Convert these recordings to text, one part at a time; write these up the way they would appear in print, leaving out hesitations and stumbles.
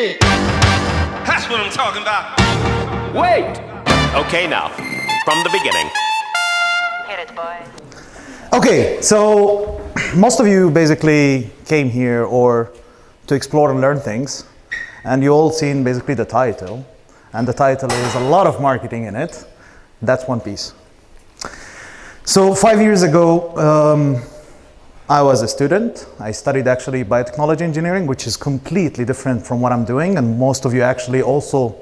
shit. That's what I'm talking about. Wait! Okay, now, from the beginning. Hit it, boy. Okay, so most of you basically came here to explore and learn things, and you all seen basically the title, and the title is a lot of marketing in it. That's one piece. So 5 years ago, I was a student. I studied actually biotechnology engineering, which is completely different from what I'm doing, and most of you actually also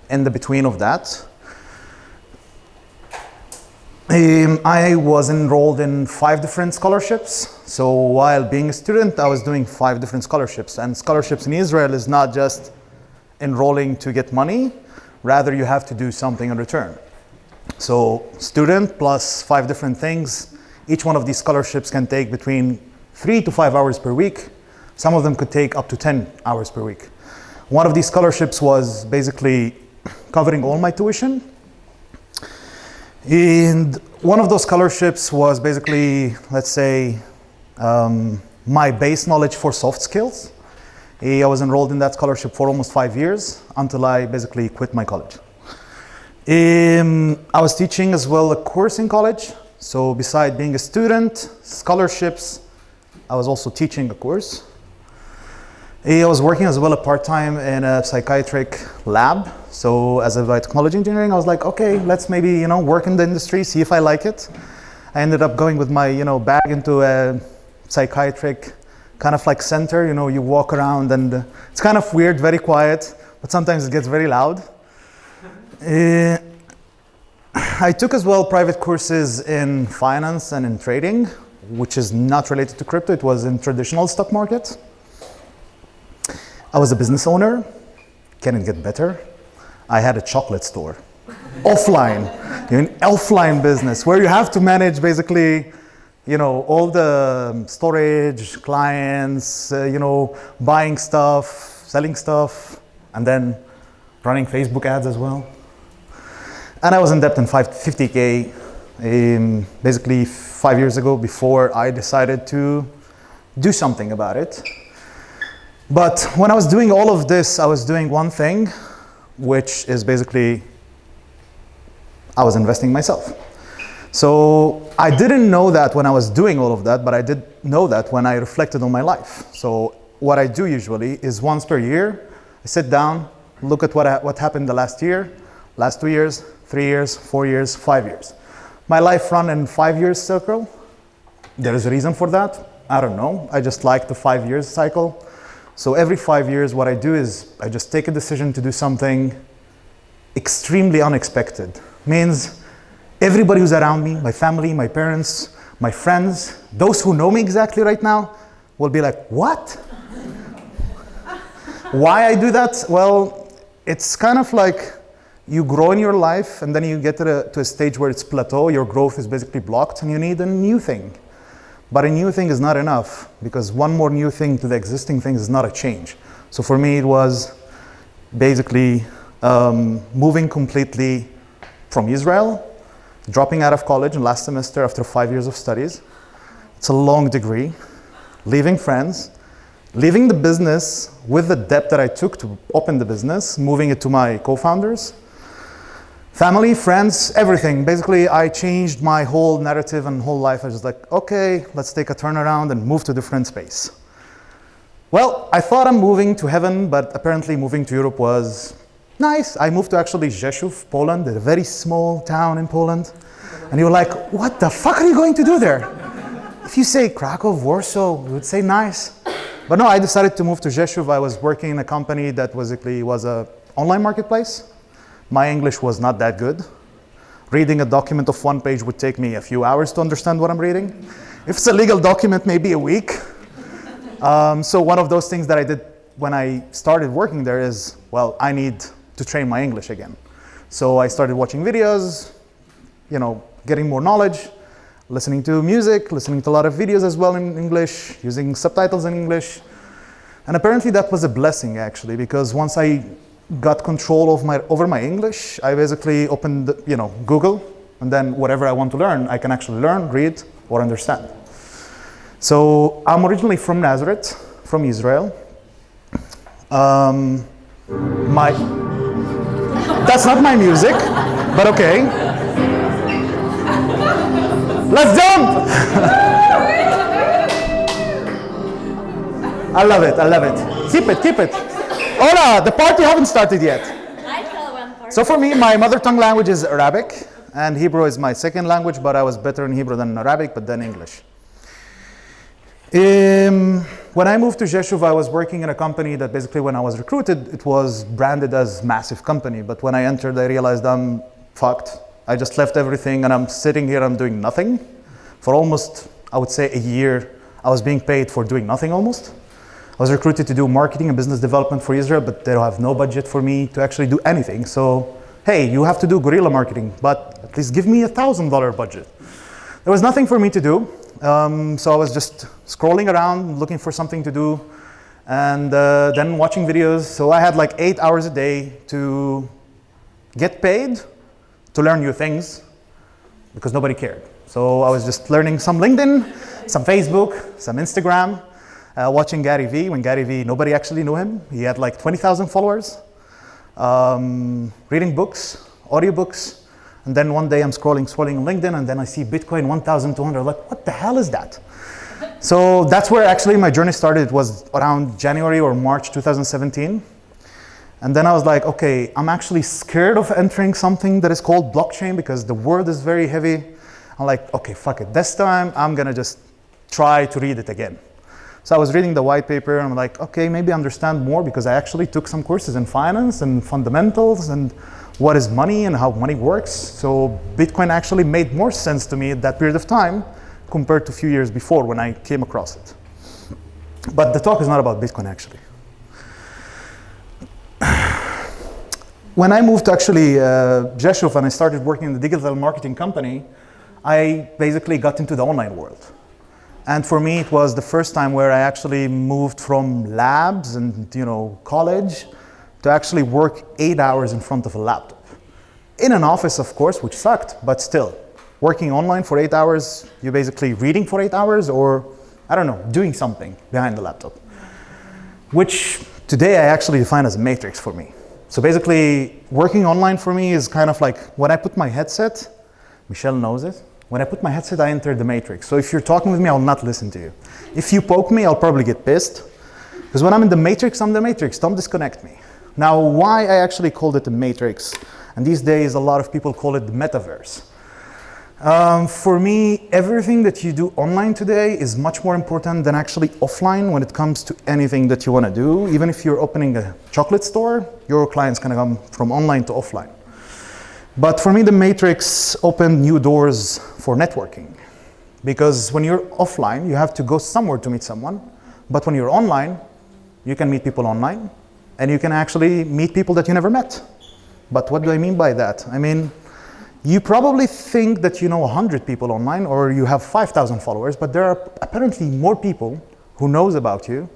in the between of that. I was enrolled in 5 different scholarships. So while being a student, I was doing 5 different scholarships. And scholarships in Israel is not just enrolling to get money, rather you have to do something in return. So student plus 5 different things. Each one of these scholarships can take between 3 to 5 hours per week. Some of them could take up to 10 hours per week. One of these scholarships was basically covering all my tuition. And one of those scholarships was basically, let's say, my base knowledge for soft skills. I was enrolled in that scholarship for almost 5 years until I basically quit my college. I was teaching as well a course in college. So beside being a student, scholarships, I was also teaching a course. I was working as well a part-time in a psychiatric lab. So as a biotechnology engineering, I was like, okay, let's maybe, work in the industry, see if I like it. I ended up going with my, bag into a psychiatric kind of like center. You walk around and it's kind of weird, very quiet, but sometimes it gets very loud. I took as well private courses in finance and in trading, which is not related to crypto. It was in traditional stock market. I was a business owner. Can it get better? I had a chocolate store, offline, an offline business where you have to manage basically, all the storage, clients, buying stuff, selling stuff, and then running Facebook ads as well. And I was in debt in 50K basically 5 years ago before I decided to do something about it. But when I was doing all of this, I was doing one thing, which is basically I was investing in myself. So I didn't know that when I was doing all of that, but I did know that when I reflected on my life. So what I do usually is once per year, I sit down, look at what happened the last year, last 2 years, 3 years, 4 years, 5 years. My life run in 5 years circle. There is a reason for that. I don't know. I just like the 5 years cycle. So every 5 years, what I do is I just take a decision to do something extremely unexpected. Means everybody who's around me, my family, my parents, my friends, those who know me exactly right now will be like, what? Why I do that? Well, it's kind of like you grow in your life and then you get to a stage where it's plateau, your growth is basically blocked and you need a new thing. But a new thing is not enough because one more new thing to the existing thing is not a change. So for me, it was basically moving completely from Israel, dropping out of college in last semester after 5 years of studies. It's a long degree, leaving friends, leaving the business with the debt that I took to open the business, moving it to my co-founders. Family, friends, everything. Basically, I changed my whole narrative and whole life. I was like, okay, let's take a turnaround and move to a different space. Well, I thought I'm moving to heaven, but apparently moving to Europe was nice. I moved to actually Rzeszów, Poland, a very small town in Poland. And you're like, what the fuck are you going to do there? If you say Krakow, Warsaw, you would say nice. But no, I decided to move to Rzeszów. I was working in a company that basically was an online marketplace. My English was not that good. Reading a document of 1 page would take me a few hours to understand what I'm reading. If it's a legal document, maybe a week. So one of those things that I did when I started working there is, well, I need to train my English again. So I started watching videos, getting more knowledge, listening to music, listening to a lot of videos as well in English, using subtitles in English. And apparently that was a blessing actually, because once I got control of over my English, I basically opened, Google, and then whatever I want to learn, I can actually learn, read, or understand. So I'm originally from Nazareth, from Israel. My, that's not my music, but okay. Let's jump! I love it, I love it. Keep it, keep it. Hola, the party haven't started yet. So for me, my mother tongue language is Arabic, and Hebrew is my second language, but I was better in Hebrew than in Arabic, but then English. When I moved to Rzeszów, I was working in a company that basically when I was recruited, it was branded as massive company. But when I entered, I realized I'm fucked. I just left everything and I'm sitting here, I'm doing nothing. For almost, I would say, a year, I was being paid for doing nothing almost. I was recruited to do marketing and business development for Israel, but they don't have no budget for me to actually do anything. So, hey, you have to do guerrilla marketing, but at least give me $1,000 budget. There was nothing for me to do. So I was just scrolling around, looking for something to do, and then watching videos. So I had like 8 hours a day to get paid to learn new things because nobody cared. So I was just learning some LinkedIn, some Facebook, some Instagram, watching Gary Vee. When Gary Vee, nobody actually knew him. He had like 20,000 followers. Reading books, audiobooks. And then one day I'm scrolling on LinkedIn, and then I see Bitcoin 1,200. Like, what the hell is that? So that's where actually my journey started. It was around January or March 2017. And then I was like, okay, I'm actually scared of entering something that is called blockchain because the word is very heavy. I'm like, okay, fuck it. This time I'm gonna just try to read it again. So I was reading the white paper and I'm like, okay, maybe I understand more because I actually took some courses in finance and fundamentals and what is money and how money works. So Bitcoin actually made more sense to me at that period of time compared to a few years before when I came across it. But the talk is not about Bitcoin actually. When I moved to actually Rzeszów and I started working in the digital marketing company, I basically got into the online world. And for me, it was the first time where I actually moved from labs and college to actually work 8 hours in front of a laptop. In an office, of course, which sucked, but still. Working online for 8 hours, you're basically reading for 8 hours or, I don't know, doing something behind the laptop. Which today I actually define as a matrix for me. So basically, working online for me is kind of like when I put my headset, Michelle knows it, when I put my headset, I enter the matrix. So if you're talking with me, I'll not listen to you. If you poke me, I'll probably get pissed. Because when I'm in the matrix, I'm the matrix, don't disconnect me. Now, why I actually called it the matrix, and these days a lot of people call it the metaverse. For me, everything that you do online today is much more important than actually offline when it comes to anything that you want to do. Even if you're opening a chocolate store, your client's going to come from online to offline. But for me, the matrix opened new doors for networking. Because when you're offline, you have to go somewhere to meet someone. But when you're online, you can meet people online. And you can actually meet people that you never met. But what do I mean by that? I mean, you probably think that you know 100 people online or you have 5,000 followers, but there are apparently more people who knows about you,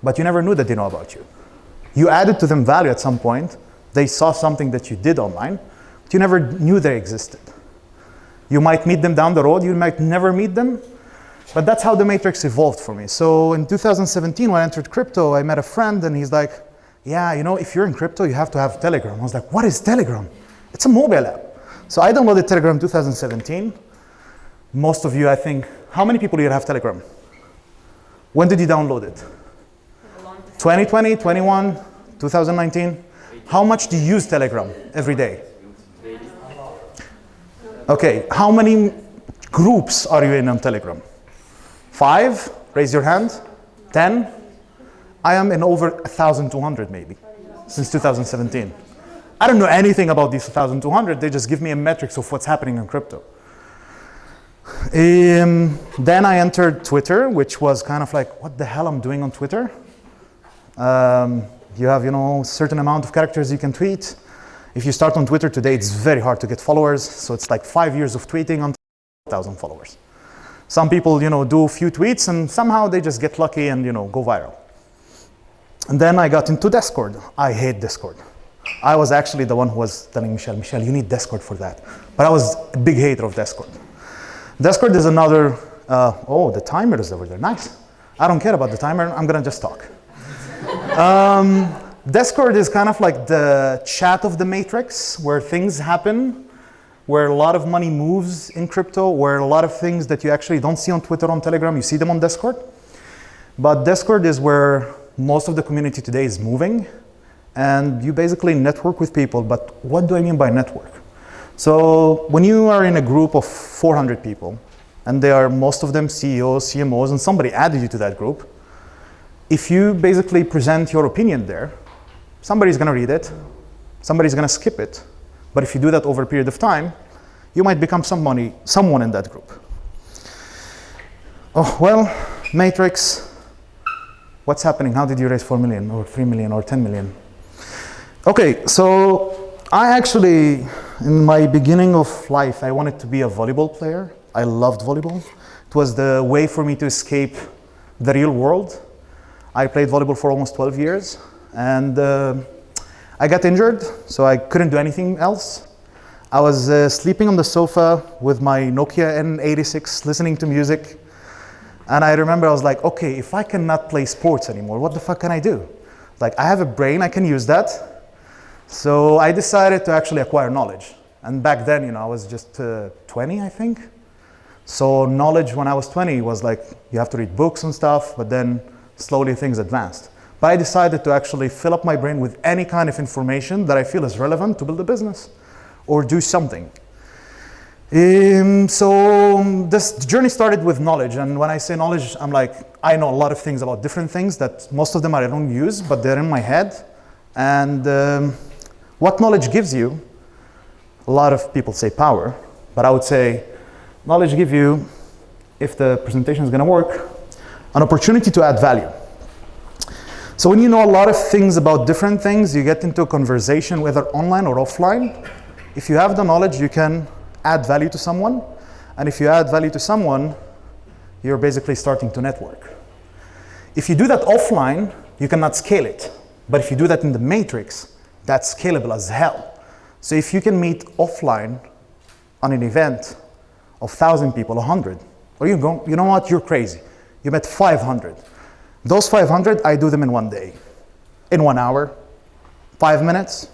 but you never knew that they know about you. You added to them value at some point. They saw something that you did online, but you never knew they existed. You might meet them down the road, you might never meet them, but that's how the matrix evolved for me. So in 2017, when I entered crypto, I met a friend and he's like, yeah, if you're in crypto, you have to have Telegram. I was like, what is Telegram? It's a mobile app. So I downloaded Telegram in 2017. Most of you, I think, how many people here have Telegram? When did you download it? 2020, 21, 2019? How much do you use Telegram every day? Okay, how many groups are you in on Telegram? 5? Raise your hand. 10? I am in over 1,200 maybe, since 2017. I don't know anything about these 1,200, they just give me a metrics of what's happening in crypto. Then I entered Twitter, which was kind of like, what the hell I'm doing on Twitter? You have, a certain amount of characters you can tweet. If you start on Twitter today, it's very hard to get followers. So it's like 5 years of tweeting on 1,000 followers. Some people, do a few tweets and somehow they just get lucky and, go viral. And then I got into Discord. I hate Discord. I was actually the one who was telling Michelle, you need Discord for that. But I was a big hater of Discord. Discord is another, the timer is over there, nice. I don't care about the timer, I'm gonna just talk. Discord is kind of like the chat of the matrix where things happen, where a lot of money moves in crypto, where a lot of things that you actually don't see on Twitter, on Telegram, you see them on Discord. But Discord is where most of the community today is moving, and you basically network with people. But what do I mean by network? So when you are in a group of 400 people, and they are most of them CEOs, CMOs, and somebody added you to that group, if you basically present your opinion there, somebody's gonna read it, somebody's gonna skip it. But if you do that over a period of time, you might become someone in that group. Oh, well, Matrix, what's happening? How did you raise 4 million or 3 million or 10 million? Okay, so I actually, in my beginning of life, I wanted to be a volleyball player. I loved volleyball. It was the way for me to escape the real world. I played volleyball for almost 12 years, and I got injured, so I couldn't do anything else. I was sleeping on the sofa with my Nokia N86, listening to music. And I remember I was like, okay, if I cannot play sports anymore, what the fuck can I do? Like, I have a brain, I can use that. So I decided to actually acquire knowledge. And back then, you know, I was just 20, I think. So knowledge when I was 20 was like, you have to read books and stuff, but then slowly things advanced. But I decided to actually fill up my brain with any kind of information that I feel is relevant to build a business or do something. So this journey started with knowledge. And when I say knowledge, I'm like, I know a lot of things about different things that most of them I don't use, but they're in my head. And what knowledge gives you, a lot of people say power, but I would say knowledge gives you, if the presentation is gonna work, an opportunity to add value. So when you know a lot of things about different things, you get into a conversation, whether online or offline. If you have the knowledge, you can add value to someone. And if you add value to someone, you're basically starting to network. If you do that offline, you cannot scale it. But if you do that in the matrix, that's scalable as hell. So if you can meet offline on an event of 1,000 people, 100, or you go, you know what, you're crazy. You met 500. Those 500, I do them in one day, in 1 hour, 5 minutes.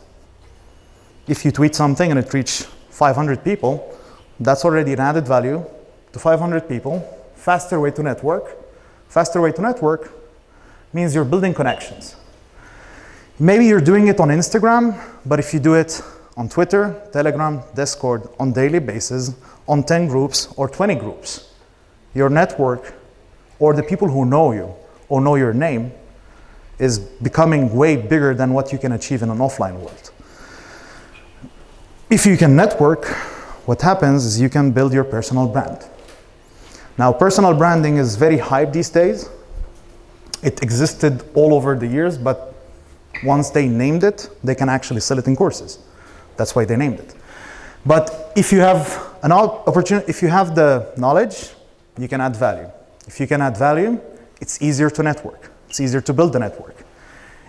If you tweet something and it reaches 500 people, that's already an added value to 500 people. Faster way to network. Faster way to network means you're building connections. Maybe you're doing it on Instagram, but if you do it on Twitter, Telegram, Discord, on daily basis, on 10 groups or 20 groups, your network or the people who know you or know your name is becoming way bigger than what you can achieve in an offline world. If you can network, what happens is you can build your personal brand. Now, personal branding is very hype these days. It existed all over the years, but once they named it, they can actually sell it in courses. That's why they named it. But if you have an opportunity, if you have the knowledge, you can add value. If you can add value, it's easier to network. It's easier to build a network.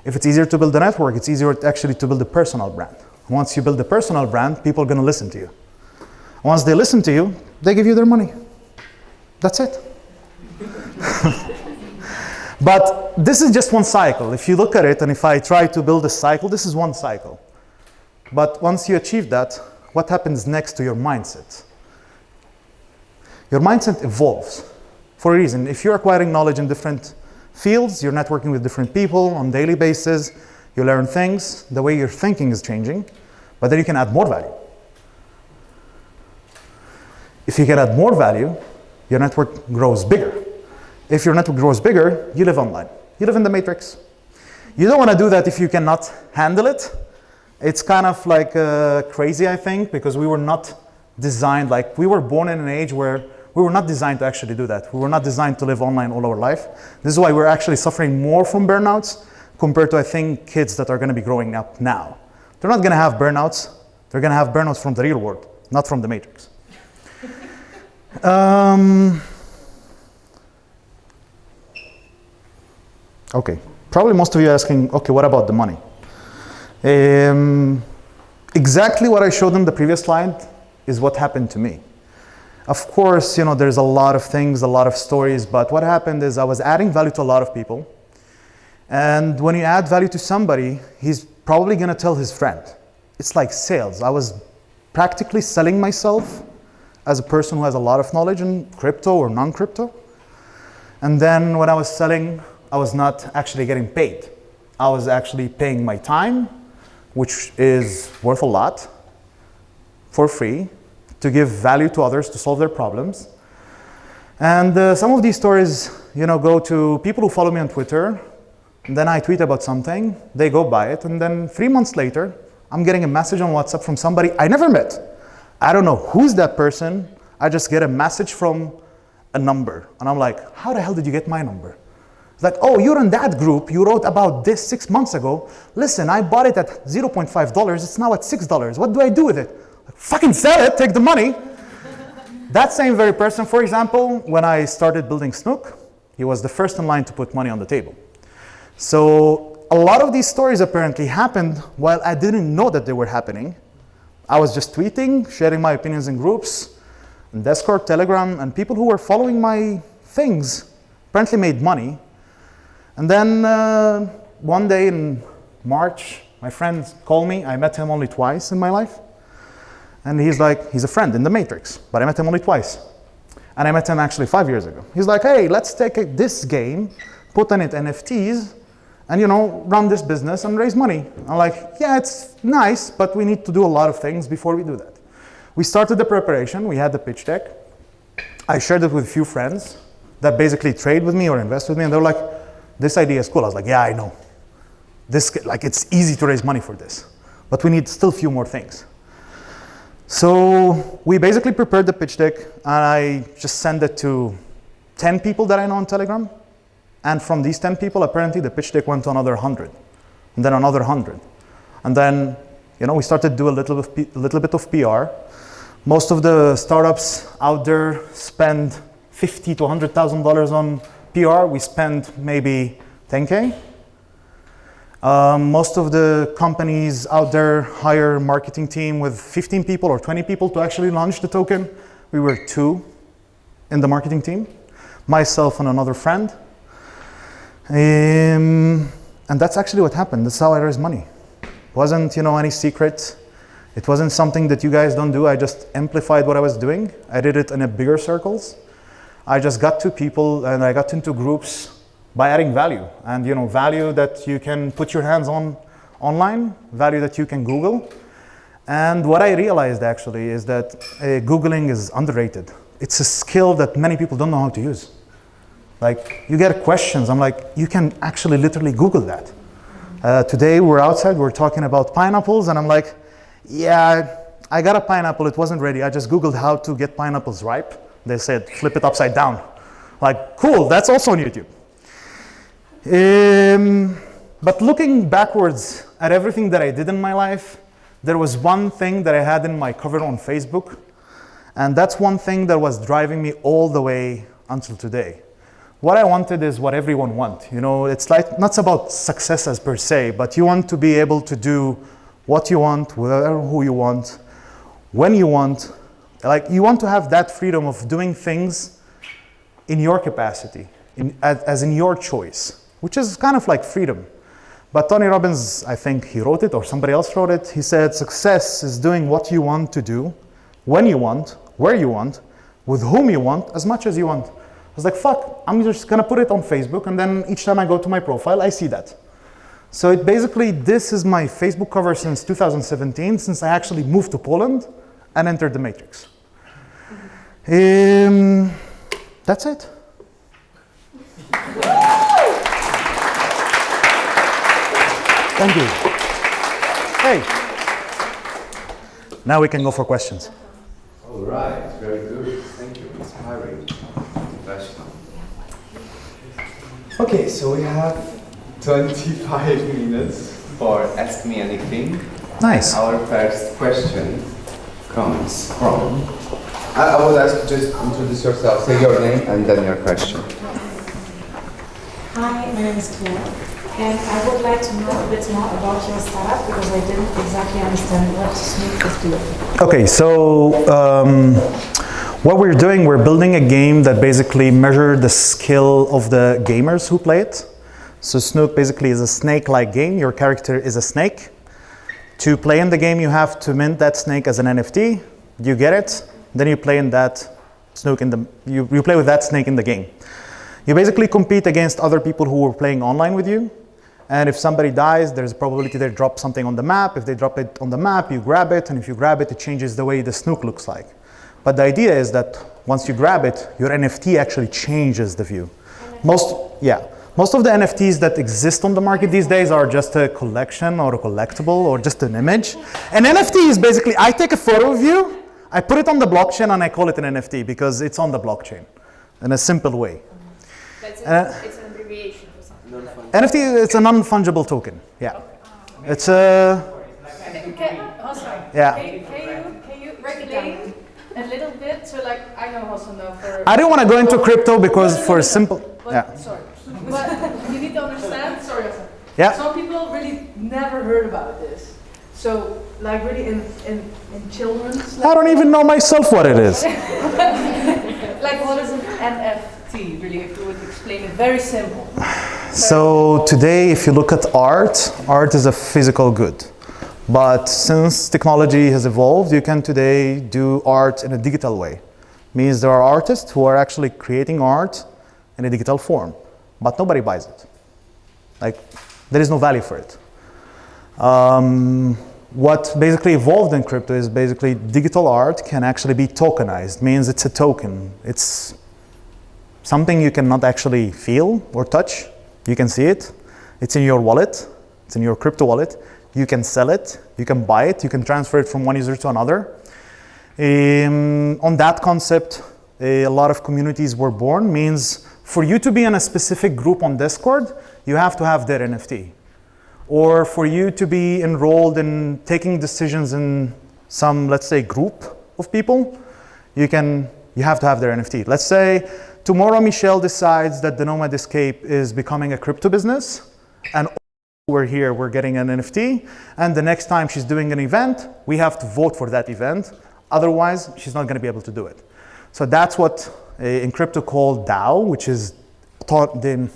If it's easier to build a network, it's easier actually to build a personal brand. Once you build a personal brand, people are going to listen to you. Once they listen to you, they give you their money. That's it. But this is just one cycle. If you look at it, and if I try to build a cycle, this is one cycle. But once you achieve that, what happens next to your mindset? Your mindset evolves. For a reason, if you're acquiring knowledge in different fields, you're networking with different people on a daily basis, you learn things, the way your thinking is changing, but then you can add more value. If you can add more value, your network grows bigger. If your network grows bigger, you live online. You live in the matrix. You don't want to do that if you cannot handle it. It's kind of like crazy, I think, because we were not designed, like we were born in an age where we were not designed to actually do that. We were not designed to live online all our life. This is why we're actually suffering more from burnouts compared to, I think, kids that are going to be growing up now. They're not going to have burnouts. They're going to have burnouts from the real world, not from the matrix. Okay, probably most of you are asking, okay, what about the money? Exactly what I showed in the previous slide is what happened to me. Of course, you know, there's a lot of things, a lot of stories, but what happened is I was adding value to a lot of people. And when you add value to somebody, he's probably going to tell his friend. It's like sales. I was practically selling myself as a person who has a lot of knowledge in crypto or non-crypto. And then when I was selling, I was not actually getting paid. I was actually paying my time, which is worth a lot, for free, to give value to others to solve their problems. And some of these stories, go to people who follow me on Twitter. And then I tweet about something, they go buy it, and then 3 months later, I'm getting a message on WhatsApp from somebody I never met. I don't know who's that person. I just get a message from a number. And I'm like, how the hell did you get my number? It's like, oh, you're in that group. You wrote about this 6 months ago. Listen, I bought it at $0.5. It's now at $6. What do I do with it? Like, fucking sell it, take the money. That same very person, for example, when I started building Snook, he was the first in line to put money on the table. So a lot of these stories apparently happened while I didn't know that they were happening. I was just tweeting, sharing my opinions in groups, in Discord, Telegram, and people who were following my things apparently made money. And then one day in March, my friend called me. I met him only twice in my life. And he's like, he's a friend in the Matrix, but I met him only twice. And I met him actually 5 years ago. He's like, hey, let's take this game, put on it NFTs, and run this business and raise money. I'm like, yeah, it's nice, but we need to do a lot of things before we do that. We started the preparation. We had the pitch deck. I shared it with a few friends that basically trade with me or invest with me, and they were like, this idea is cool. I was like, yeah, I know. It's easy to raise money for this, but we need still a few more things. So we basically prepared the pitch deck, and I just sent it to 10 people that I know on Telegram. And from these 10 people, apparently the pitch deck went to another 100, and then another 100. And then, we started to do a little bit of PR. Most of the startups out there spend $50,000 to $100,000 on PR. We spend maybe 10K. Most of the companies out there hire a marketing team with 15 people or 20 people to actually launch the token. We were 2 in the marketing team, myself and another friend. And that's actually what happened. That's how I raised money. It wasn't, any secret. It wasn't something that you guys don't do. I just amplified what I was doing. I did it in a bigger circles. I just got to people and I got into groups by adding value. And value that you can put your hands on online, value that you can Google. And what I realized actually is that Googling is underrated. It's a skill that many people don't know how to use. Like, you get questions, I'm like, you can actually literally Google that. Today we're outside, we're talking about pineapples, and I'm like, yeah, I got a pineapple, it wasn't ready. I just Googled how to get pineapples ripe. They said, flip it upside down. Like, cool, that's also on YouTube. But looking backwards at everything that I did in my life, there was one thing that I had in my cover on Facebook, and that's one thing that was driving me all the way until today. What I wanted is what everyone wants. It's like not about success as per se, but you want to be able to do what you want, who you want, when you want. Like, you want to have that freedom of doing things in your capacity, as in your choice, which is kind of like freedom. But Tony Robbins, I think he wrote it or somebody else wrote it. He said, success is doing what you want to do, when you want, where you want, with whom you want, as much as you want. I was like, fuck, I'm just gonna put it on Facebook, and then each time I go to my profile, I see that. So this is my Facebook cover since 2017, since I actually moved to Poland and entered the Matrix. That's it. Thank you. Hey. Now we can go for questions. All right, very good. Thank you. Inspiring. Okay, so we have 25 minutes for Ask Me Anything. Nice. Our first question comes from... I would ask you just introduce yourself, say your name, and then your question. Hi, my name is Claire, and I would like to know a bit more about your startup because I didn't exactly understand what Snook is doing. Okay, so what we're doing, we're building a game that basically measures the skill of the gamers who play it. So Snook basically is a snake-like game. Your character is a snake. To play in the game, you have to mint that snake as an NFT. You get it, then you play in that Snook in the, you play with that snake in the game. You basically compete against other people who are playing online with you. And if somebody dies, there's a probability they drop something on the map. If they drop it on the map, you grab it. And if you grab it, it changes the way the Snook looks like. But the idea is that once you grab it, your NFT actually changes the view. Most of the NFTs that exist on the market these days are just a collection or a collectible or just an image. An NFT is basically, I take a photo of you, I put it on the blockchain and I call it an NFT because it's on the blockchain in a simple way. It's an abbreviation for something. NFT, it's a non-fungible token, yeah. It's a, yeah. Can you explain a little bit? So like, I know also now for... I don't want to go into crypto because for a simple, yeah. Sorry. But you need to understand, sorry, Hassan. Yeah. Some people really never heard about this. So, like really in children's... I don't even know myself what it is. Like what is an NFT, really, if you would explain it very simple. So today, if you look at art, art is a physical good. But since technology has evolved, you can today do art in a digital way. Means there are artists who are actually creating art in a digital form, but nobody buys it. Like, there is no value for it. What basically evolved in crypto is basically digital art can actually be tokenized, means it's a token. It's something you cannot actually feel or touch. You can see it. It's in your wallet. It's in your crypto wallet. You can sell it. You can buy it. You can transfer it from one user to another. On that concept, a lot of communities were born, means for you to be in a specific group on Discord, you have to have their NFT. Or for you to be enrolled in taking decisions in some, let's say, group of people, you have to have their NFT. Let's say tomorrow Michelle decides that the Nomad Escape is becoming a crypto business, and we're here, we're getting an NFT, and the next time she's doing an event, we have to vote for that event. Otherwise, she's not going to be able to do it. So that's what in crypto called DAO, which is the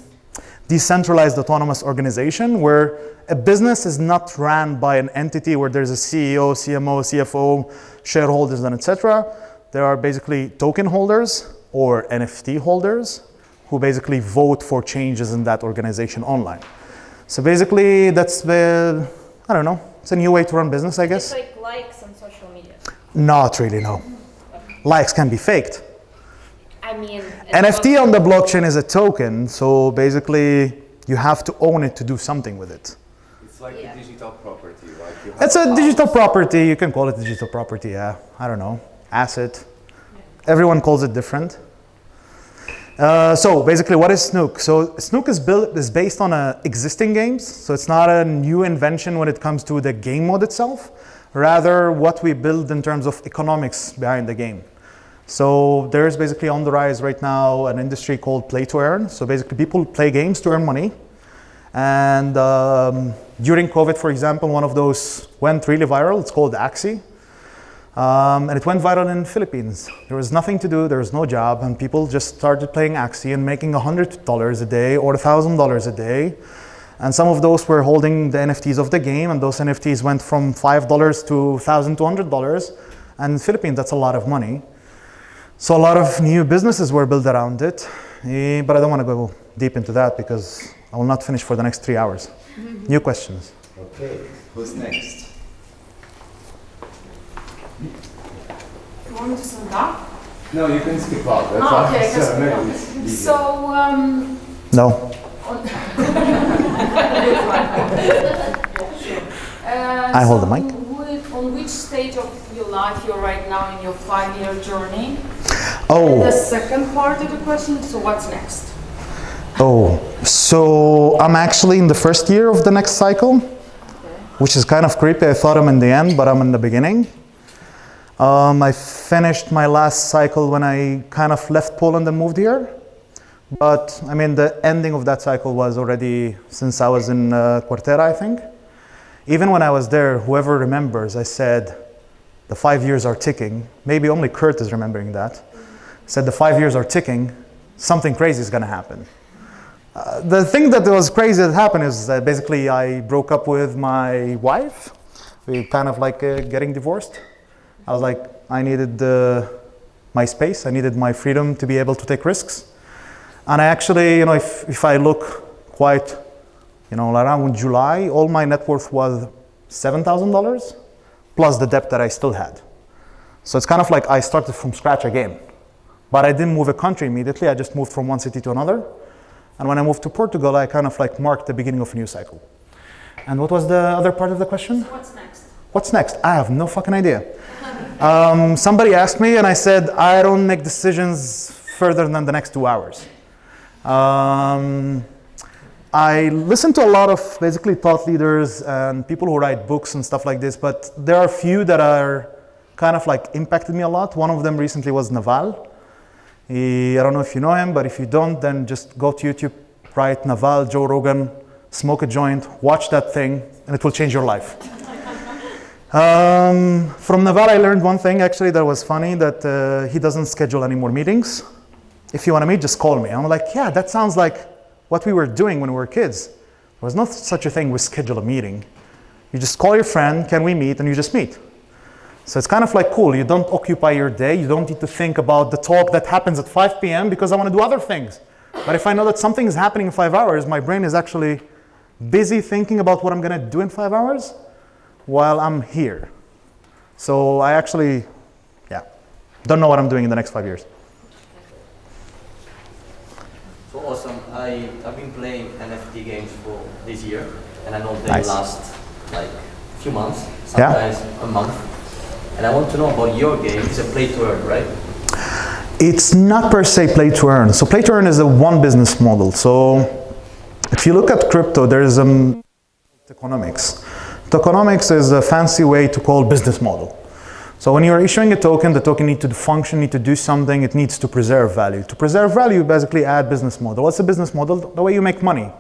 decentralized autonomous organization, where a business is not ran by an entity where there's a CEO, CMO, CFO, shareholders, and etc. There are basically token holders or NFT holders who basically vote for changes in that organization online. So basically, that's the, I don't know, it's a new way to run business, I guess. It's like likes on social media. Not really, no. Likes can be faked. I mean... NFT on the blockchain is a token, so basically you have to own it to do something with it. It's like a digital property, right? It's a digital property, you can call it digital property, yeah. I don't know, asset. Everyone calls it different. So basically, what is Snook? So Snook is based on existing games, so it's not a new invention when it comes to the game mode itself, rather what we build in terms of economics behind the game. So there's basically on the rise right now an industry called Playturn. So basically people play games to earn money. And during COVID, for example, one of those went really viral. It's called Axie. And it went viral in the Philippines. There was nothing to do, there was no job, and people just started playing Axie and making $100 a day or $1,000 a day. And some of those were holding the NFTs of the game, and those NFTs went from $5 to $1,200. And in the Philippines, that's a lot of money. So a lot of new businesses were built around it, but I don't want to go deep into that because I will not finish for the next 3 hours. New questions? Okay, who's next? You want me to stand up? No, you can speak loud. That's Oh, okay, I can so speak maybe loud. it's easier. So, No. I hold the mic. On which stage of your life you're right now in your 5-year journey? Oh. And the second part of the question, so what's next? Oh, so I'm actually in the first year of the next cycle, which is kind of creepy. I thought I'm in the end, but I'm in the beginning. I finished my last cycle when I kind of left Poland and moved here. But I mean, the ending of that cycle was already since I was in Quartera, I think. Even when I was there, whoever remembers, I said, the 5 years are ticking. Maybe only Kurt is remembering that. I said, the 5 years are ticking. Something crazy is going to happen. The thing that was crazy that happened is that basically I broke up with my wife. We kind of like getting divorced. I was like, I needed my space. I needed my freedom to be able to take risks. And I actually, you know, if I look quite, you know, around July, all my net worth was $7,000 plus the debt that I still had. So it's kind of like I started from scratch again. But I didn't move a country immediately. I just moved from one city to another. And when I moved to Portugal, I kind of like marked the beginning of a new cycle. And what was the other part of the question? So what's next? What's next? I have no fucking idea. Somebody asked me and I said, I don't make decisions further than the next 2 hours. I listen to a lot of basically thought leaders and people who write books and stuff like this, but there are a few that are kind of like impacted me a lot. One of them recently was Naval. I don't know if you know him, but if you don't, then just go to YouTube, write Naval, Joe Rogan, smoke a joint, watch that thing, and it will change your life. From Naval, I learned one thing actually that was funny, that he doesn't schedule any more meetings. If you want to meet, just call me. I'm like, yeah, that sounds like what we were doing when we were kids. There was not such a thing with schedule a meeting. You just call your friend, can we meet, and you just meet. So it's kind of like cool. You don't occupy your day. You don't need to think about the talk that happens at 5 p.m. because I want to do other things. But if I know that something is happening in 5 hours, my brain is actually busy thinking about what I'm going to do in 5 hours while I'm here. So I actually, don't know what I'm doing in the next 5 years. So awesome. I've been playing NFT games for this year, and I know they Nice. last like a few months, sometimes a month. And I want to know about your game. It's a play to earn, right? It's not per se play to earn. So play to earn is a one business model. So if you look at crypto, there is tokenomics. Tokenomics is a fancy way to call business model. So when you're issuing a token, the token needs to function, needs to do something, it needs to preserve value. To preserve value, you basically add business model. What's a business model? The way you make money.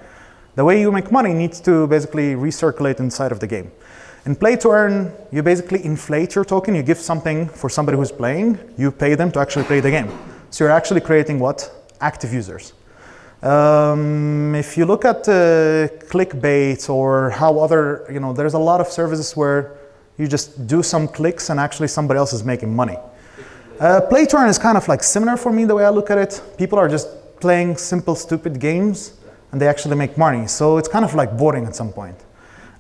The way you make money needs to basically recirculate inside of the game. In play to earn, you basically inflate your token, you give something for somebody who's playing, you pay them to actually play the game. So you're actually creating what? Active users. If you look at clickbait or how other, there's a lot of services where you just do some clicks and actually somebody else is making money. Play to earn is kind of like similar for me the way I look at it. People are just playing simple, stupid games and they actually make money. So it's kind of like boring at some point.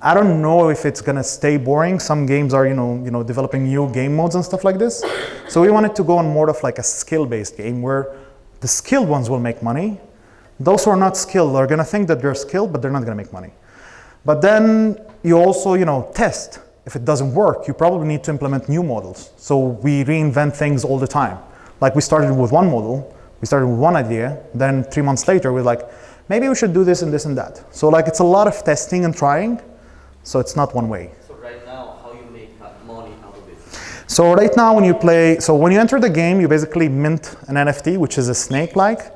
I don't know if it's gonna stay boring. Some games are, developing new game modes and stuff like this. So we wanted to go on more of like a skill-based game where the skilled ones will make money. Those who are not skilled are gonna think that they're skilled, but they're not gonna make money. But then you also, test. If it doesn't work, you probably need to implement new models. So we reinvent things all the time. Like we started with one model, we started with one idea, then 3 months later, we're like, maybe we should do this and this and that. So like it's a lot of testing and trying. So it's not one way. So right now, how you make money out of it? So right now when you enter the game, you basically mint an NFT, which is a snake-like.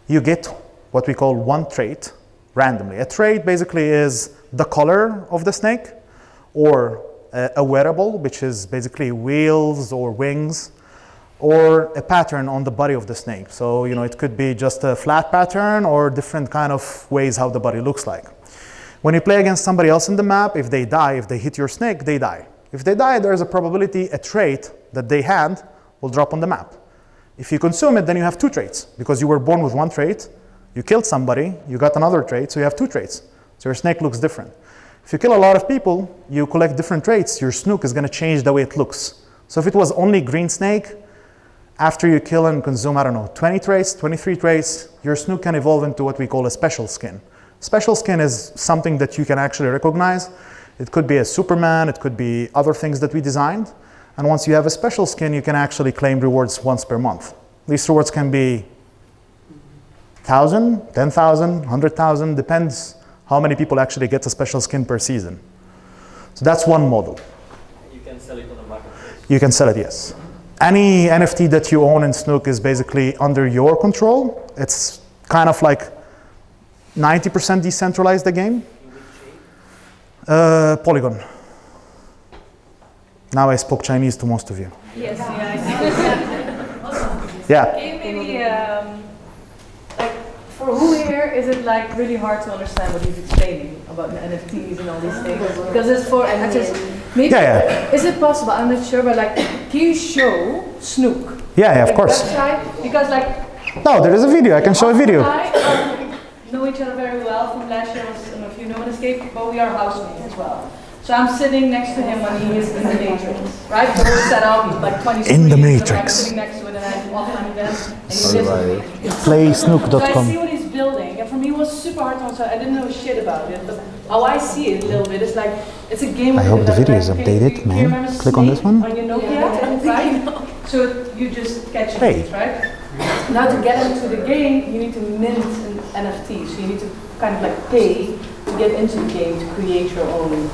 You get what we call one trait randomly. A trait basically is the color of the snake, or a wearable, which is basically wheels or wings, or a pattern on the body of the snake. So, it could be just a flat pattern or different kind of ways how the body looks like. When you play against somebody else in the map, if they die, if they hit your snake, they die. If they die, there's a probability a trait that they had will drop on the map. If you consume it, then you have two traits, because you were born with one trait, you killed somebody, you got another trait, so you have two traits. So your snake looks different. If you kill a lot of people, you collect different traits, your snook is gonna change the way it looks. So if it was only green snake, after you kill and consume, 20 traits, 23 traits, your snook can evolve into what we call a special skin. Special skin is something that you can actually recognize. It could be a Superman, it could be other things that we designed. And once you have a special skin, you can actually claim rewards once per month. These rewards can be 1,000, 10,000, 100,000, depends how many people actually get a special skin per season. So that's one model. You can sell it on the marketplace? You can sell it, yes. Any NFT that you own in Snook is basically under your control. It's kind of like 90% decentralized, the game. Polygon. Now I spoke Chinese to most of you. Yes, Yeah. Can you maybe For who here is it like really hard to understand what he's explaining about the NFTs and all these things? Because it's for maybe is it possible? I'm not sure, but like, can you show Snook? Yeah, of like course. Website? Because like No, there is a video. I can show a video. Know each other very well from last year. I don't know if you know Escape, but we are housemates as well. So I'm sitting next to him when he is in the Matrix, right? The whole setup, like 20 In the screens, Matrix. I'm sitting next to it and I have offline events. And he listens. So I Playsnook.com. see what he's building, and for me it was super hard to understand. I didn't know shit about it, but how I see it a little bit is like it's a game. I hope the video is okay, updated, do you man. remember Click on this one. On your Nokia, right? So you just catch Hey. things, right? Now to get into the game, you need to mint an NFT. So you need to kind of like pay to get into the game to create your own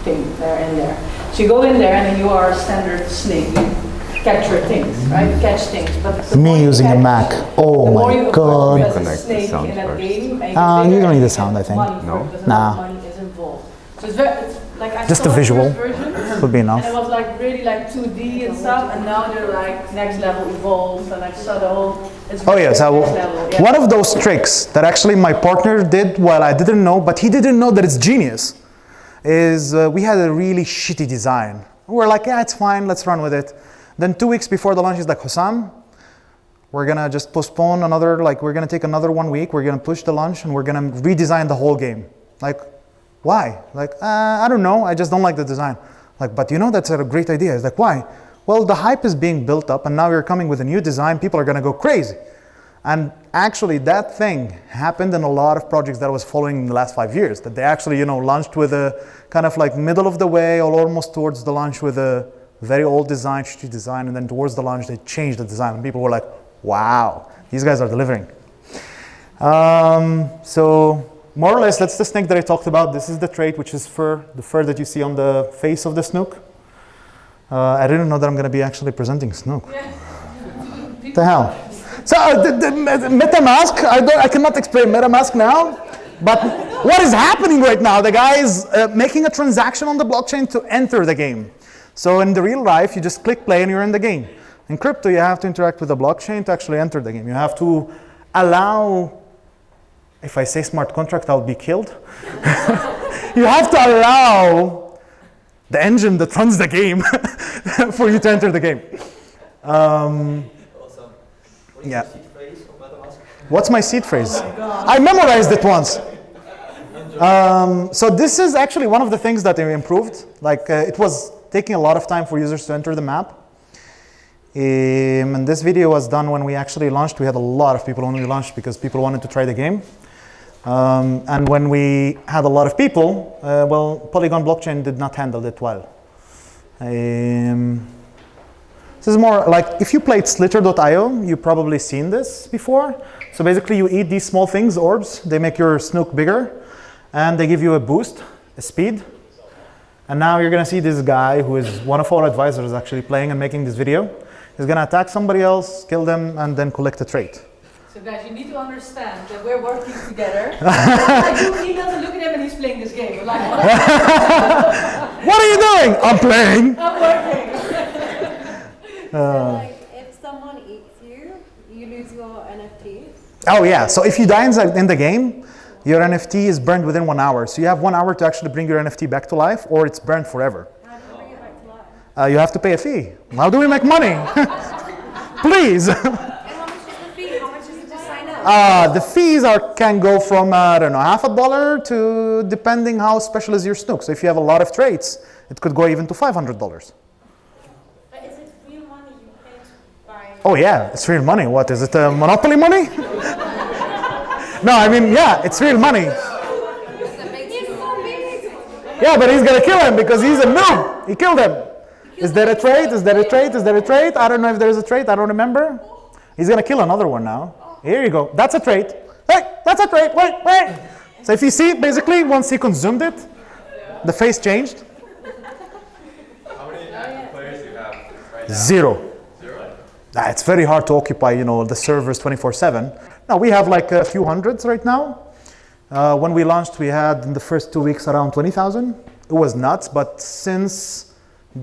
thing there and there. So you go in there and then you are a standard snake. You capture things, right? You catch things. But the more Me you using a catch, Mac. Oh the more my you god. as a Connect the snake sound in that first. game. And You don't need the sound, I think. No? Nah. Money is involved. So it's very, it's like I Just saw the visual first version, would be enough. and it was like really like 2D and stuff, and now they're like next level evolved, and I saw the whole. It's Oh yeah, so next level, yeah. one of those tricks that actually my partner did while I didn't know, but he didn't know that it's genius, is we had a really shitty design. We were like, yeah, it's fine, let's run with it. Then 2 weeks before the launch, he's like, Hussam, we're gonna just postpone another, like we're gonna take another 1 week, we're gonna push the launch and we're gonna redesign the whole game. Like, why? Like, I don't know, I just don't like the design. Like, but you know, that's a great idea. It's like, why? Well, the hype is being built up and now you're coming with a new design, people are gonna go crazy. And actually that thing happened in a lot of projects that I was following in the last 5 years, that they actually, you know, launched with a kind of like middle of the way or almost towards the launch with a very old design, shitty design, and then towards the launch they changed the design and people were like, wow, these guys are delivering. So more or less, that's the snake that I talked about. This is the trait, which is fur, the fur that you see on the face of the snook. I didn't know that I'm going to be actually presenting snook. What the hell? So the MetaMask, I cannot explain MetaMask now, but what is happening right now? The guy is making a transaction on the blockchain to enter the game. So in the real life, you just click play and you're in the game. In crypto, you have to interact with the blockchain to actually enter the game. You have to allow, if I say smart contract, I'll be killed. You have to allow the engine that runs the game for you to enter the game. Yeah. What's my seed phrase? I memorized it once. So this is actually one of the things that they improved. Like it was taking a lot of time for users to enter the map. And this video was done when we actually launched. We had a lot of people when we launched because people wanted to try the game. And when we had a lot of people, well, Polygon blockchain did not handle it well. This is more like if you played Slither.io, you've probably seen this before. So basically you eat these small things, orbs, they make your snook bigger and they give you a boost, a speed. And now you're gonna see this guy who is one of our advisors actually playing and making this video. He's gonna attack somebody else, kill them, and then collect a trait. So guys, you need to understand that we're working together. I do email to look at him and he's playing this game. We're like, What are you doing? I'm playing. I'm working. So like, if someone eats you, you lose your NFT. Oh yeah, so if you die in the game, your NFT is burned within 1 hour. So you have 1 hour to actually bring your NFT back to life, or it's burned forever. How do you bring it back to life? You have to pay a fee. How do we make money? Please. And how much is the fee? How much is it to sign up? The fees can go from, I don't know, $50 to depending how special is your snook. So if you have a lot of traits, it could go even to $500. But is it real money you pay to buy? Oh yeah, it's real money. What, is it monopoly money? No, I mean, yeah, it's real money. Yeah, but he's gonna kill him because he's a noob. He killed him. Is there a trait? Is there a trait? Is there a trait? I don't know if there's a trait. I don't remember. He's gonna kill another one now. Here you go. That's a trait. Hey, that's a trait. Wait, wait. So if you see, basically, once he consumed it, the face changed. How many active players do you have right now? Zero. It's very hard to occupy, you know, the servers 24/7. Now we have like a few hundreds right now. When we launched, we had in the first 2 weeks around 20,000. It was nuts, but since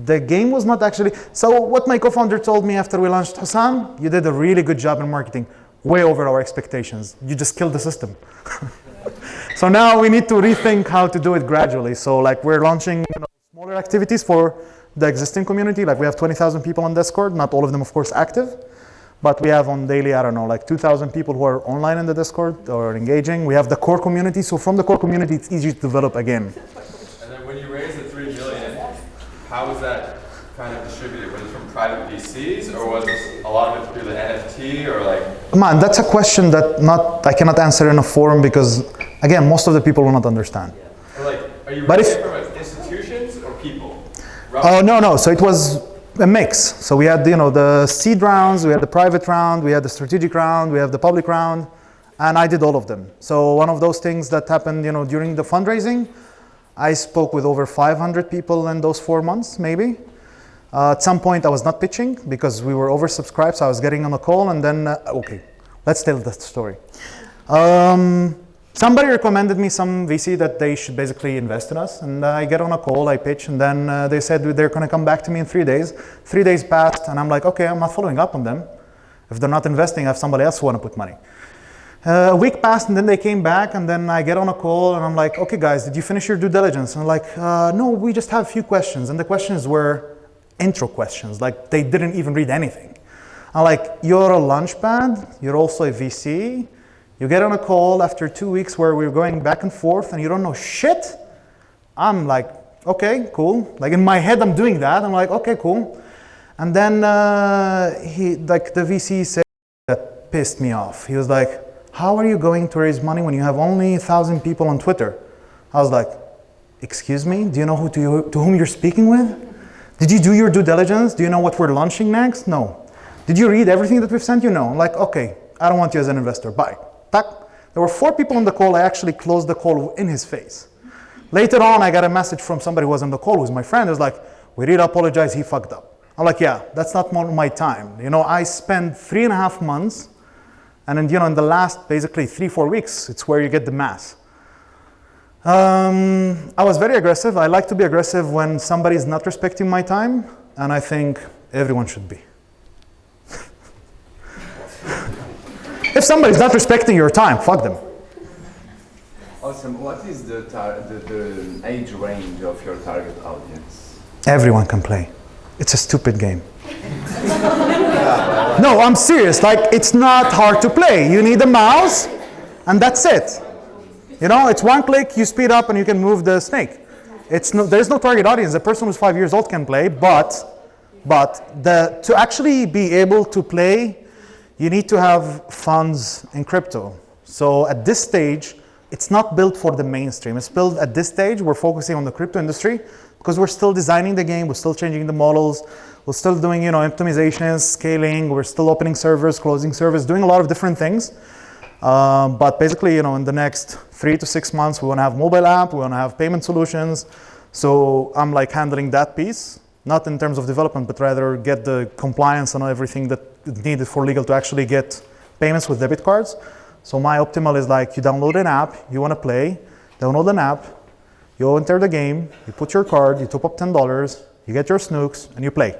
the game was not actually... So what my co-founder told me after we launched, Hassan, you did a really good job in marketing. way over our expectations. You just killed the system. So now we need to rethink how to do it gradually. So like we're launching smaller activities for the existing community. Like we have 20,000 people on Discord, not all of them of course active, but we have on daily, I don't know, like 2,000 people who are online in the Discord or engaging. We have the core community. So from the core community, it's easy to develop again. And then when you raise the 3 million, how was that kind of distributed? Was it from private VCs or was it a lot of it through the NFT or like? Man, that's a question that I cannot answer in a forum because again, most of the people will not understand. Or like, are you But raising from institutions or people? No. So it was a mix. So we had, the seed rounds, we had the private round, we had the strategic round, we have the public round, and I did all of them. So one of those things that happened, during the fundraising, I spoke with over 500 people in those 4 months, maybe. At some point, I was not pitching because we were oversubscribed, so I was getting on a call, and then, okay, let's tell the story. Somebody recommended me some VC that they should basically invest in us, and I get on a call, I pitch, and then they said they're going to come back to me in 3 days. 3 days passed, and I'm like, okay, I'm not following up on them. If they're not investing, I have somebody else who want to put money. A week passed, and then they came back, and then I get on a call, and I'm like, okay, guys, did you finish your due diligence? And I'm like, no, we just have a few questions, and the questions were intro questions, like they didn't even read anything. I'm like, you're a launchpad, you're also a VC. You get on a call after 2 weeks where we're going back and forth and you don't know shit. I'm like, okay, cool. Like in my head, I'm doing that. I'm like, okay, cool. And then the VC said that pissed me off. He was like, how are you going to raise money when you have only 1,000 people on Twitter? I was like, excuse me, do you know to whom you're speaking with? Did you do your due diligence? Do you know what we're launching next? No. Did you read everything that we've sent you? No. I'm like, okay, I don't want you as an investor, bye. There were 4 people on the call. I actually closed the call in his face. Later on, I got a message from somebody who was on the call, who's my friend. It was like, we really apologize, he fucked up. I'm like, yeah, that's not my time. I spent 3.5 months, and then, in the last basically 3-4 weeks, it's where you get the mass. I was very aggressive. I like to be aggressive when somebody is not respecting my time, and I think everyone should be. If somebody's not respecting your time, fuck them. Awesome. What is the age range of your target audience? Everyone can play. It's a stupid game. No, I'm serious. Like, it's not hard to play. You need a mouse, and that's it. It's one click, you speed up, and you can move the snake. There's no target audience. A person who's 5 years old can play, but to actually be able to play, you need to have funds in crypto. So at this stage, it's not built for the mainstream. It's built at this stage, we're focusing on the crypto industry because we're still designing the game, we're still changing the models, we're still doing optimizations, scaling, we're still opening servers, closing servers, doing a lot of different things. But basically, in the next 3 to 6 months, we want to have mobile app, we want to have payment solutions. So I'm like handling that piece, not in terms of development, but rather get the compliance and everything that is needed for legal to actually get payments with debit cards. So my optimal is like you download an app, you want to play, download an app, you enter the game, you put your card, you top up $10, you get your snooks, and you play.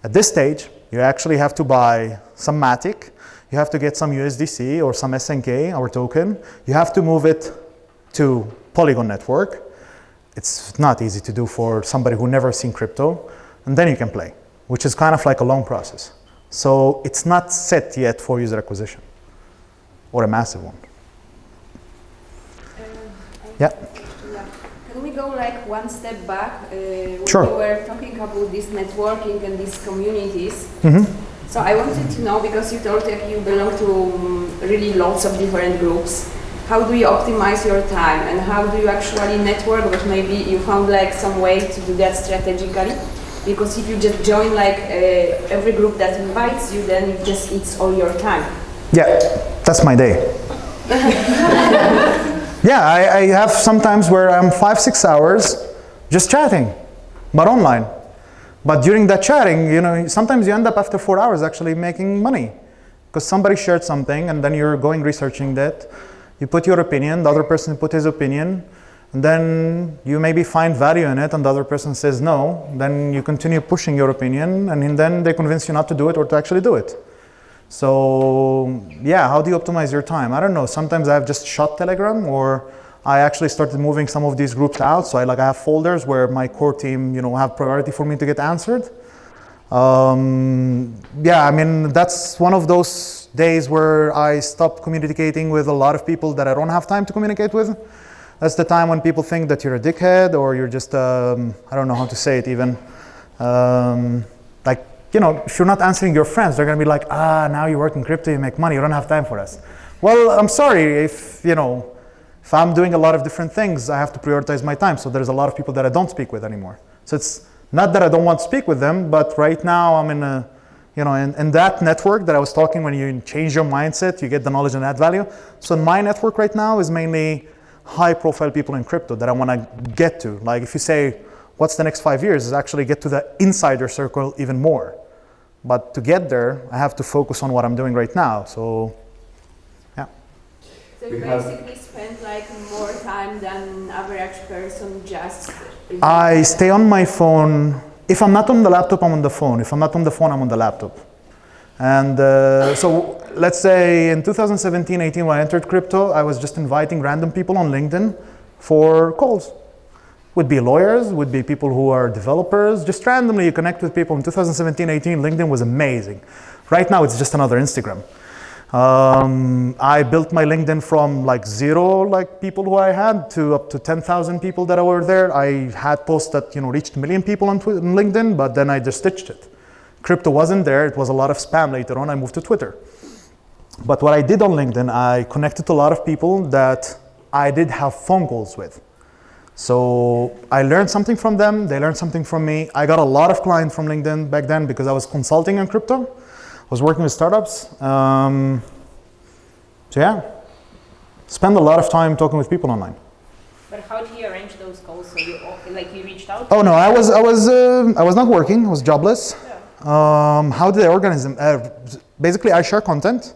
At this stage, you actually have to buy some Matic, you have to get some USDC or some SNK, our token, you have to move it to Polygon network. It's not easy to do for somebody who never seen crypto, and then you can play, which is kind of like a long process. So it's not set yet for user acquisition, or a massive one. Yeah. Can we go like one step back? Sure. We were talking about this networking and these communities. Mm-hmm. So I wanted to know, because you told that you belong to really lots of different groups, how do you optimize your time and how do you actually network, but maybe you found like some way to do that strategically? Because if you just join like every group that invites you, then it just eats all your time. Yeah, that's my day. Yeah, I have sometimes where I'm 5-6 hours just chatting, but online. But during that chatting, sometimes you end up after 4 hours actually making money because somebody shared something and then you're going researching that. You put your opinion, the other person put his opinion, and then you maybe find value in it and the other person says no. Then you continue pushing your opinion and then they convince you not to do it or to actually do it. So yeah, how do you optimize your time? I don't know. Sometimes I've just shut Telegram, or I actually started moving some of these groups out. So I have folders where my core team, have priority for me to get answered. Yeah, I mean, that's one of those days where I stopped communicating with a lot of people that I don't have time to communicate with. That's the time when people think that you're a dickhead, or you're just, I don't know how to say it even. If you're not answering your friends, they're gonna be like, now you work in crypto, you make money, you don't have time for us. Well, I'm sorry, if I'm doing a lot of different things, I have to prioritize my time. So there's a lot of people that I don't speak with anymore. So it's not that I don't want to speak with them, but right now I'm in a, in that network that I was talking, when you change your mindset, you get the knowledge and add value. So my network right now is mainly high profile people in crypto that I want to get to. Like if you say, what's the next 5 years, is actually get to the insider circle even more. But to get there, I have to focus on what I'm doing right now. So, yeah. So you basically spend like more time than average person just... I stay on my phone. If I'm not on the laptop, I'm on the phone. If I'm not on the phone, I'm on the laptop. And so let's say in 2017, 18, when I entered crypto, I was just inviting random people on LinkedIn for calls. Would be lawyers, would be people who are developers, just randomly you connect with people. In 2017, 18, LinkedIn was amazing. Right now, it's just another Instagram. I built my LinkedIn from like 0 people who I had to up to 10,000 people that were there. I had posts that reached 1 million people on LinkedIn, but then I just ditched it. Crypto wasn't there, it was a lot of spam. Later on, I moved to Twitter. But what I did on LinkedIn, I connected to a lot of people that I did have phone calls with. So I learned something from them, they learned something from me. I got a lot of clients from LinkedIn back then because I was consulting on crypto. I was working with startups. So yeah, spend a lot of time talking with people online. But how do you arrange those calls? So you reached out? Oh no, I was not working. I was jobless. Yeah. How did I organize them? Basically, I share content.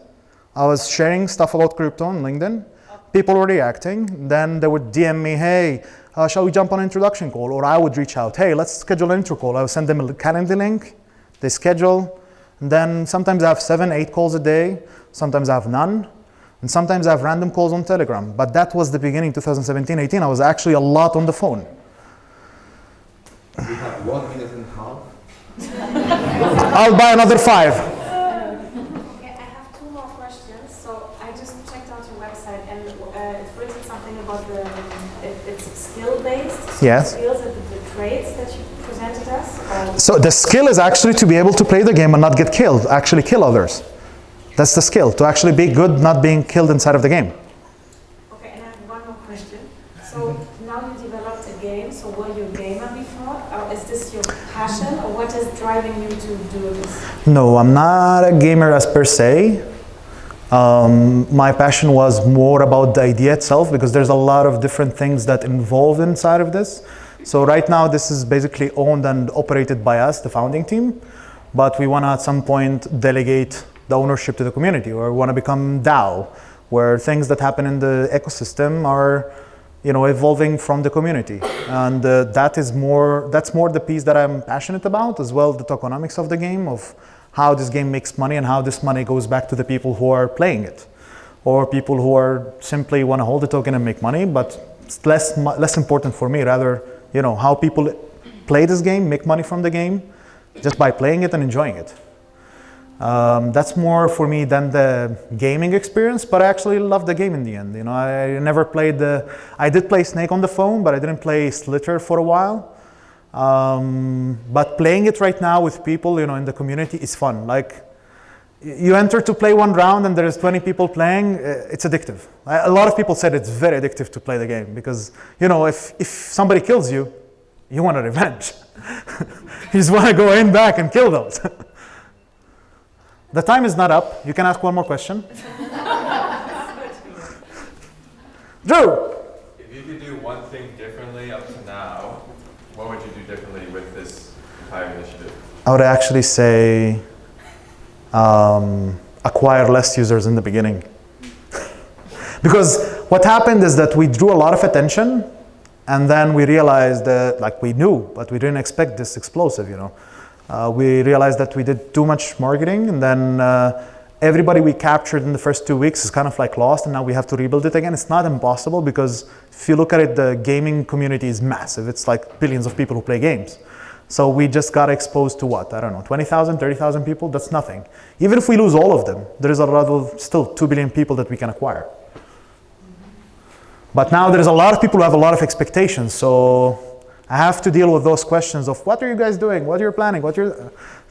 I was sharing stuff about crypto on LinkedIn. Okay. People were reacting. Then they would DM me, hey, shall we jump on an introduction call? Or I would reach out, hey, let's schedule an intro call. I would send them a calendar link. They schedule. And then sometimes I have 7, 8 calls a day. Sometimes I have none. And sometimes I have random calls on Telegram. But that was the beginning, 2017, 18. I was actually a lot on the phone. We have 1 minute and a half. I'll buy another 5. Okay, I have 2 more questions. So I just checked out your website, and it's written something about it's skill-based. So Yes. skills and the traits that you presented us. So the skill is actually to be able to play the game and not get killed, actually kill others. That's the skill, to actually be good, not being killed inside of the game. Okay, and I have one more question. So now you developed a game, so were you a gamer before? Or is this your passion, or what is driving you to do this? No, I'm not a gamer as per se. My passion was more about the idea itself, because there's a lot of different things that involved inside of this. So right now, this is basically owned and operated by us, the founding team. But we want to at some point delegate the ownership to the community, or want to become DAO, where things that happen in the ecosystem are, evolving from the community. And that's more the piece that I'm passionate about, as well, the tokenomics of the game, of how this game makes money and how this money goes back to the people who are playing it, or people who are simply want to hold the token and make money. But it's less important for me, rather, how people play this game, make money from the game, just by playing it and enjoying it. That's more for me than the gaming experience, but I actually love the game in the end. I never played I did play Snake on the phone, but I didn't play Slither for a while. But playing it right now with people, in the community is fun. Like, you enter to play one round and there's 20 people playing, it's addictive. A lot of people said it's very addictive to play the game because, if somebody kills you, you want a revenge. You just want to go in back and kill those. The time is not up. You can ask one more question. Drew! If you could do one thing differently up to now, what would you do differently with this entire initiative? I would actually say acquire less users in the beginning. Because what happened is that we drew a lot of attention, and then we realized that, we knew, but we didn't expect this explosive, We realized that we did too much marketing, and then everybody we captured in the first 2 weeks is kind of like lost, and now we have to rebuild it again. It's not impossible, because if you look at it, the gaming community is massive. It's like billions of people who play games. So we just got exposed to what? I don't know, 20,000, 30,000 people? That's nothing. Even if we lose all of them, there is a lot of, still 2 billion people that we can acquire. But now there's a lot of people who have a lot of expectations, so I have to deal with those questions of what are you guys doing? What are you planning?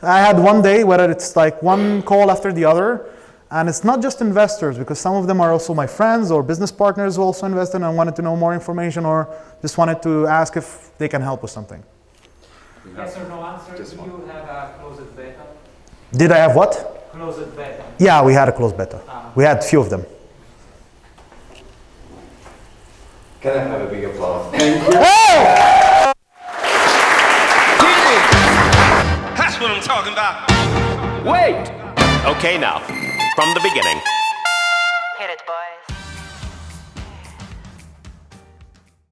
I had one day where it's like one call after the other, and it's not just investors, because some of them are also my friends or business partners who also invested and wanted to know more information, or just wanted to ask if they can help with something. Yes or no answer, do you have a closed beta? Did I have what? Closed beta. Yeah, we had a closed beta. We had a few of them. Can I have a big applause? Thank you. That's what I'm talking about. Wait! Okay, now, from the beginning. Hit it, boys.